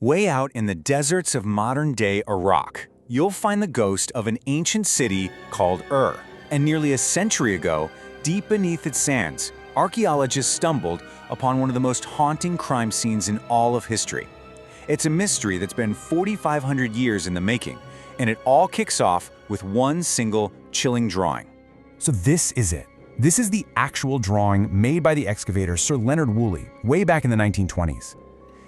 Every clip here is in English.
Way out in the deserts of modern-day Iraq, you'll find the ghost of an ancient city called And nearly a century ago, deep beneath its sands, archaeologists stumbled upon one of the most haunting crime scenes in all of history. It's a mystery that's been 4,500 years in the making, and it all kicks off with one single chilling drawing. So this is it. This is the actual drawing made by the excavator Sir Leonard Woolley way back in the 1920s.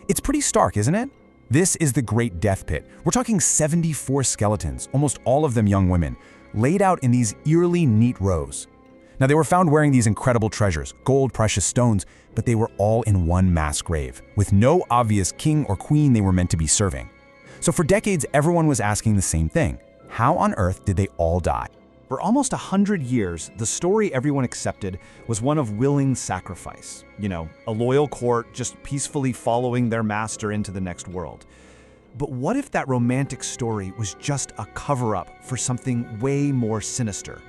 It's pretty stark, isn't it? This is the Great Death Pit. We're talking 74 skeletons, almost all of them young women, laid out in these eerily neat rows. Now, they were found wearing these incredible treasures, gold, precious stones, but they were all in one mass grave, with no obvious king or queen they were meant to be serving. So for decades, everyone was asking the same thing. How on earth did they all die? For almost 100 years, the story everyone accepted was one of willing sacrifice. A loyal court just peacefully following their master into the next world. But what if that romantic story was just a cover-up for something way more sinister?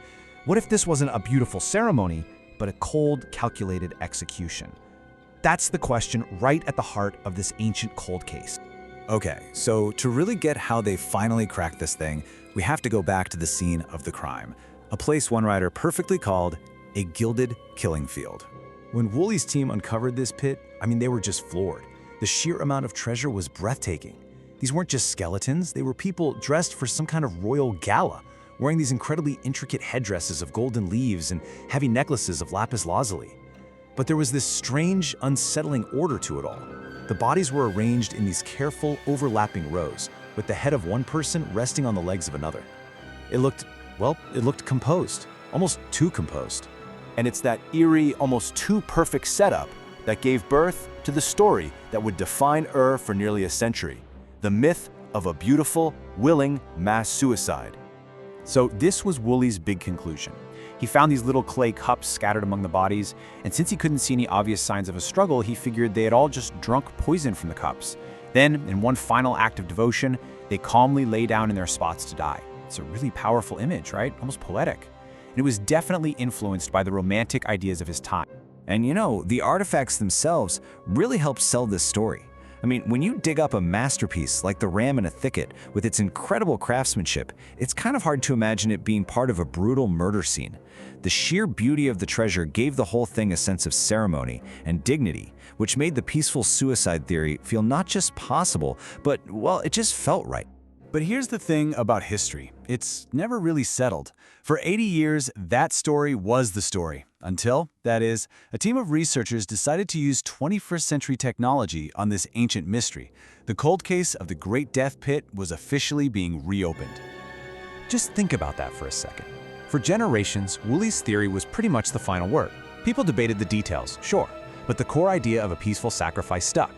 What if this wasn't a beautiful ceremony, but a cold, calculated execution? That's the question right at the heart of this ancient cold case. Okay, so to really get how they finally cracked this thing, we have to go back to the scene of the crime, a place one writer perfectly called a gilded killing field. When Woolley's team uncovered this pit, they were just floored. The sheer amount of treasure was breathtaking. These weren't just skeletons, they were people dressed for some kind of royal gala, wearing these incredibly intricate headdresses of golden leaves and heavy necklaces of Lapis Lazuli. But there was this strange, unsettling order to it all. The bodies were arranged in these careful, overlapping rows, with the head of one person resting on the legs of another. It looked composed, almost too composed. And it's that eerie, almost too perfect setup that gave birth to the story that would define for nearly a century, the myth of a beautiful, willing mass suicide. So this was Woolley's big conclusion. He found these little clay cups scattered among the bodies, and since he couldn't see any obvious signs of a struggle, he figured they had all just drunk poison from the cups. Then, in one final act of devotion, they calmly lay down in their spots to die. It's a really powerful image, right? Almost poetic. And it was definitely influenced by the romantic ideas of his time. And the artifacts themselves really helped sell this story. When you dig up a masterpiece like the ram in a thicket with its incredible craftsmanship, it's kind of hard to imagine it being part of a brutal murder scene. The sheer beauty of the treasure gave the whole thing a sense of ceremony and dignity, which made the peaceful suicide theory feel not just possible, but, it just felt right. But here's the thing about history. It's never really settled. For 80 years, that story was the story. Until, that is, a team of researchers decided to use 21st century technology on this ancient mystery. The cold case of the Great Death Pit was officially being reopened. Just think about that for a second. For generations, Woolley's theory was pretty much the final word. People debated the details, sure, but the core idea of a peaceful sacrifice stuck.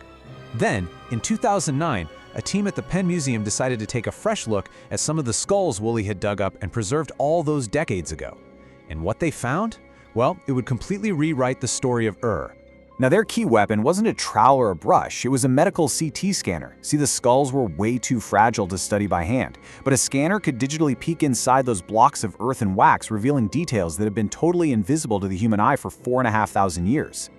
Then, in 2009, a team at the Penn Museum decided to take a fresh look at some of the skulls Woolley had dug up and preserved all those decades ago. And what they found? Well, it would completely rewrite the story of Now, their key weapon wasn't a trowel or a brush, it was a medical CT scanner. See, the skulls were way too fragile to study by hand, but a scanner could digitally peek inside those blocks of earth and wax, revealing details that had been totally invisible to the human eye for 4,500 years.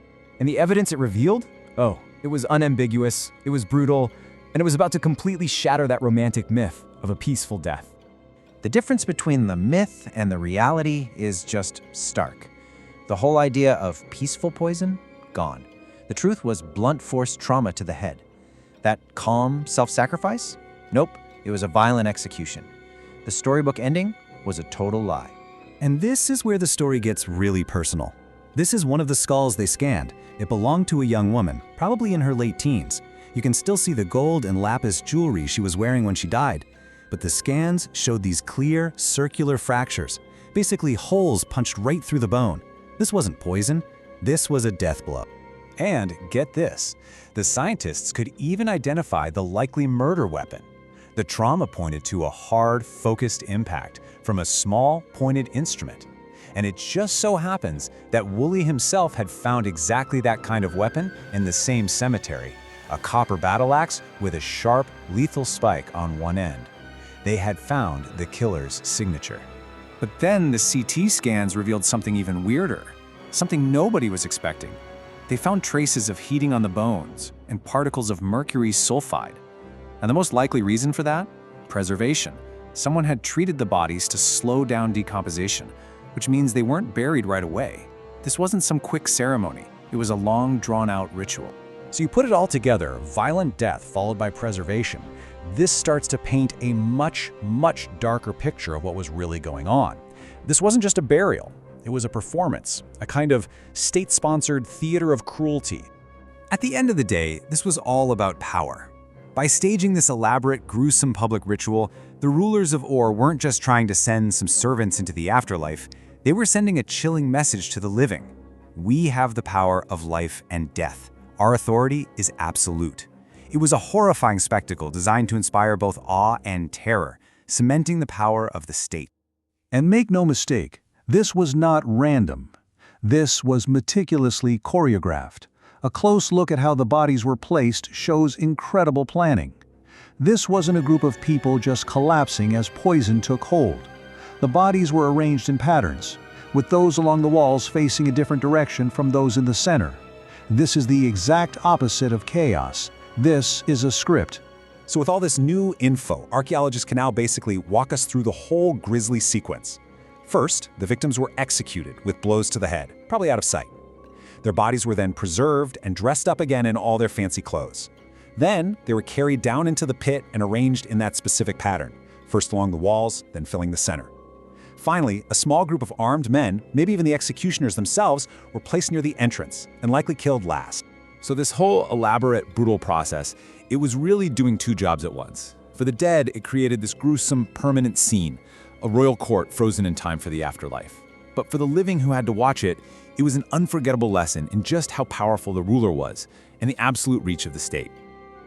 And the evidence it revealed? Oh, it was unambiguous, it was brutal, and it was about to completely shatter that romantic myth of a peaceful death. The difference between the myth and the reality is just stark. The whole idea of peaceful poison? Gone. The truth was blunt force trauma to the head. That calm self-sacrifice? Nope, it was a violent execution. The storybook ending was a total lie. And this is where the story gets really personal. This is one of the skulls they scanned. It belonged to a young woman, probably in her late teens. You can still see the gold and lapis jewelry she was wearing when she died. But the scans showed these clear, circular fractures, basically holes punched right through the bone. This wasn't poison, this was a death blow. And get this, the scientists could even identify the likely murder weapon. The trauma pointed to a hard, focused impact from a small, pointed instrument. And it just so happens that Woolley himself had found exactly that kind of weapon in the same cemetery, a copper battle axe with a sharp, lethal spike on one end. They had found the killer's signature. But then the CT scans revealed something even weirder, something nobody was expecting. They found traces of heating on the bones and particles of mercury sulfide. And the most likely reason for that? Preservation. Someone had treated the bodies to slow down decomposition, which means they weren't buried right away. This wasn't some quick ceremony. It was a long, drawn-out ritual. So you put it all together, violent death followed by preservation. This starts to paint a much, much darker picture of what was really going on. This wasn't just a burial. It was a performance, a kind of state-sponsored theater of cruelty. At the end of the day, this was all about power. By staging this elaborate, gruesome public ritual, the rulers of Ur weren't just trying to send some servants into the afterlife, they were sending a chilling message to the living. We have the power of life and death. Our authority is absolute. It was a horrifying spectacle designed to inspire both awe and terror, cementing the power of the state. And make no mistake, this was not random. This was meticulously choreographed. A close look at how the bodies were placed shows incredible planning. This wasn't a group of people just collapsing as poison took hold. The bodies were arranged in patterns, with those along the walls facing a different direction from those in the center. This is the exact opposite of chaos. This is a script. So with all this new info, archaeologists can now basically walk us through the whole grisly sequence. First, the victims were executed with blows to the head, probably out of sight. Their bodies were then preserved and dressed up again in all their fancy clothes. Then, they were carried down into the pit and arranged in that specific pattern, first along the walls, then filling the center. Finally, a small group of armed men, maybe even the executioners themselves, were placed near the entrance and likely killed last. So this whole elaborate, brutal process, it was really doing two jobs at once. For the dead, it created this gruesome, permanent scene, a royal court frozen in time for the afterlife. But for the living who had to watch it, it was an unforgettable lesson in just how powerful the ruler was and the absolute reach of the state.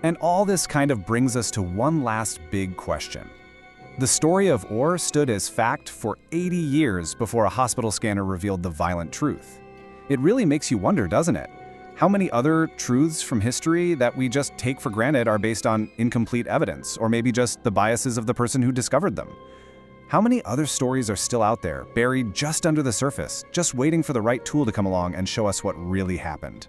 And all this kind of brings us to one last big question. The story of Ur stood as fact for 80 years before a hospital scanner revealed the violent truth. It really makes you wonder, doesn't it? How many other truths from history that we just take for granted are based on incomplete evidence, or maybe just the biases of the person who discovered them? How many other stories are still out there, buried just under the surface, just waiting for the right tool to come along and show us what really happened?